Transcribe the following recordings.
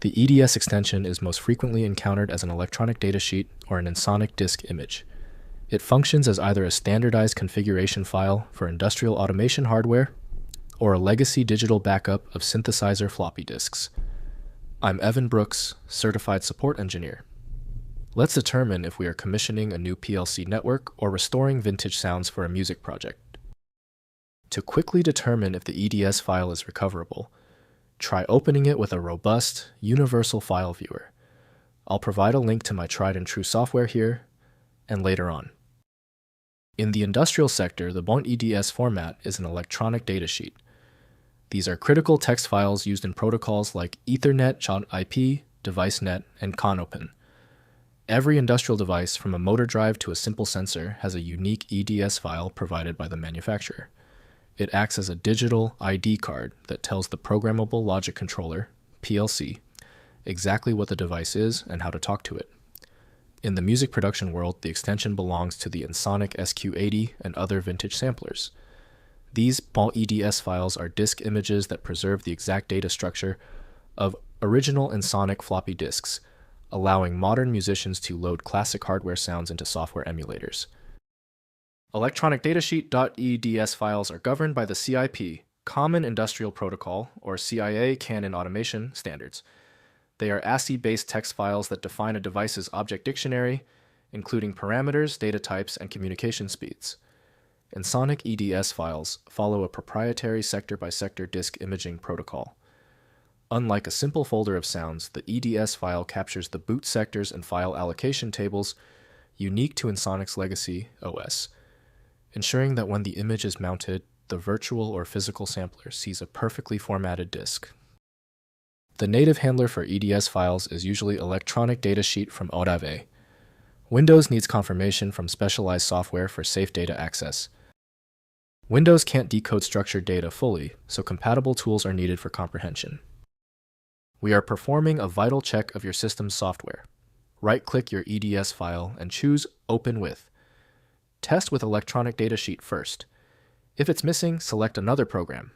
The EDS extension is most frequently encountered as an electronic datasheet or an Ensoniq disk image. It functions as either a standardized configuration file for industrial automation hardware or a legacy digital backup of synthesizer floppy disks. I'm Evan Brooks, Certified Support Engineer. Let's determine if we are commissioning a new PLC network or restoring vintage sounds for a music project. To quickly determine if the EDS file is recoverable, try opening it with a robust, universal file viewer. I'll provide a link to my tried and true software here and later on. In the industrial sector, the BONT EDS format is an electronic datasheet. These are critical text files used in protocols like Ethernet, IP, DeviceNet, and ConOpen. Every industrial device, from a motor drive to a simple sensor, has a unique EDS file provided by the manufacturer. It acts as a digital ID card that tells the programmable logic controller, PLC, exactly what the device is and how to talk to it. In the music production world, the extension belongs to the Ensoniq SQ80 and other vintage samplers. These BONT EDS files are disk images that preserve the exact data structure of original Ensoniq floppy disks, allowing modern musicians to load classic hardware sounds into software emulators. Electronic datasheet.eds files are governed by the CIP, Common Industrial Protocol, or CIA Canon Automation standards. They are ASCII-based text files that define a device's object dictionary, including parameters, data types, and communication speeds. Ensoniq EDS files follow a proprietary sector-by-sector disk imaging protocol. Unlike a simple folder of sounds, the EDS file captures the boot sectors and file allocation tables unique to Ensoniq's legacy OS, ensuring that when the image is mounted, the virtual or physical sampler sees a perfectly formatted disk. The native handler for EDS files is usually electronic datasheet from Orave. Windows needs confirmation from specialized software for safe data access. Windows can't decode structured data fully, so compatible tools are needed for comprehension. We are performing a vital check of your system's software. Right-click your EDS file and choose Open With. Test with electronic datasheet first. If it's missing, select another program.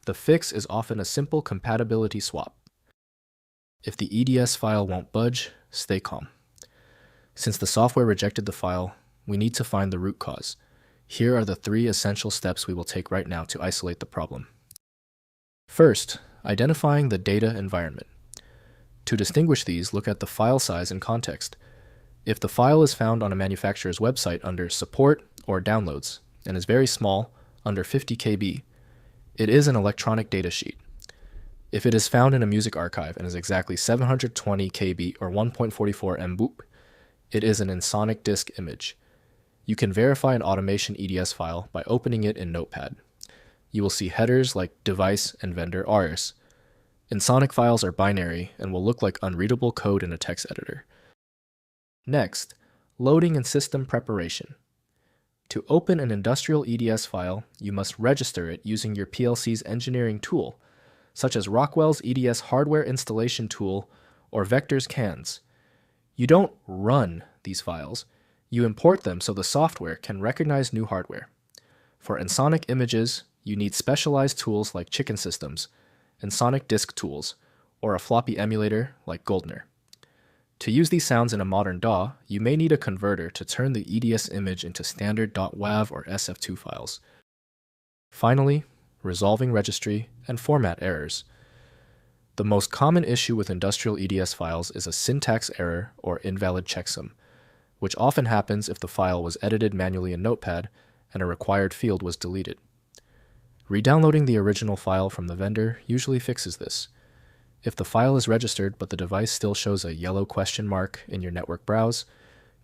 The fix is often a simple compatibility swap. If the EDS file won't budge, stay calm. Since the software rejected the file, we need to find the root cause. Here are the 3 essential steps we will take right now to isolate the problem. First, identifying the data environment. To distinguish these, look at the file size and context. If the file is found on a manufacturer's website under Support or Downloads and is very small, under 50 KB, it is an electronic datasheet. If it is found in a music archive and is exactly 720 KB or 1.44 MB, it is an Ensoniq disk image. You can verify an automation EDS file by opening it in Notepad. You will see headers like device and vendor ARIS. Ensoniq files are binary and will look like unreadable code in a text editor. Next, loading and system preparation. To open an industrial EDS file, you must register it using your PLC's engineering tool, such as Rockwell's EDS hardware installation tool or Vector's CANs. You don't run these files, you import them so the software can recognize new hardware. For Ensoniq images, you need specialized tools like Chicken Systems, Ensoniq disk tools, or a floppy emulator like Goldner. To use these sounds in a modern DAW, you may need a converter to turn the EDS image into standard .wav or SF2 files. Finally, resolving registry and format errors. The most common issue with industrial EDS files is a syntax error or invalid checksum, which often happens if the file was edited manually in Notepad and a required field was deleted. Redownloading the original file from the vendor usually fixes this. If the file is registered but the device still shows a yellow question mark in your network browse,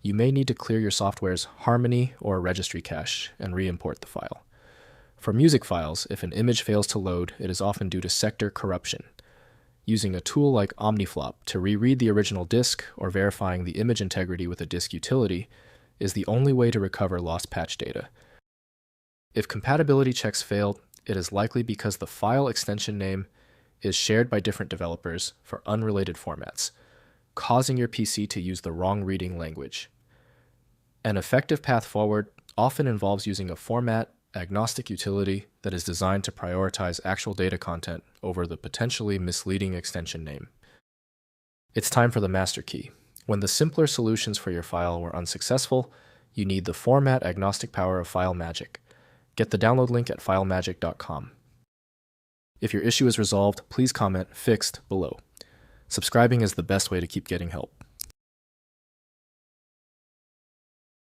you may need to clear your software's Harmony or registry cache and re-import the file. For music files, if an image fails to load, it is often due to sector corruption. Using a tool like OmniFlop to reread the original disk or verifying the image integrity with a disk utility is the only way to recover lost patch data. If compatibility checks failed, it is likely because the file extension name is shared by different developers for unrelated formats, causing your PC to use the wrong reading language. An effective path forward often involves using a format agnostic utility that is designed to prioritize actual data content over the potentially misleading extension name. It's time for the master key. When the simpler solutions for your file were unsuccessful, you need the format agnostic power of FileMagick. Get the download link at filemagick.com. If your issue is resolved, please comment "Fixed" below. Subscribing is the best way to keep getting help.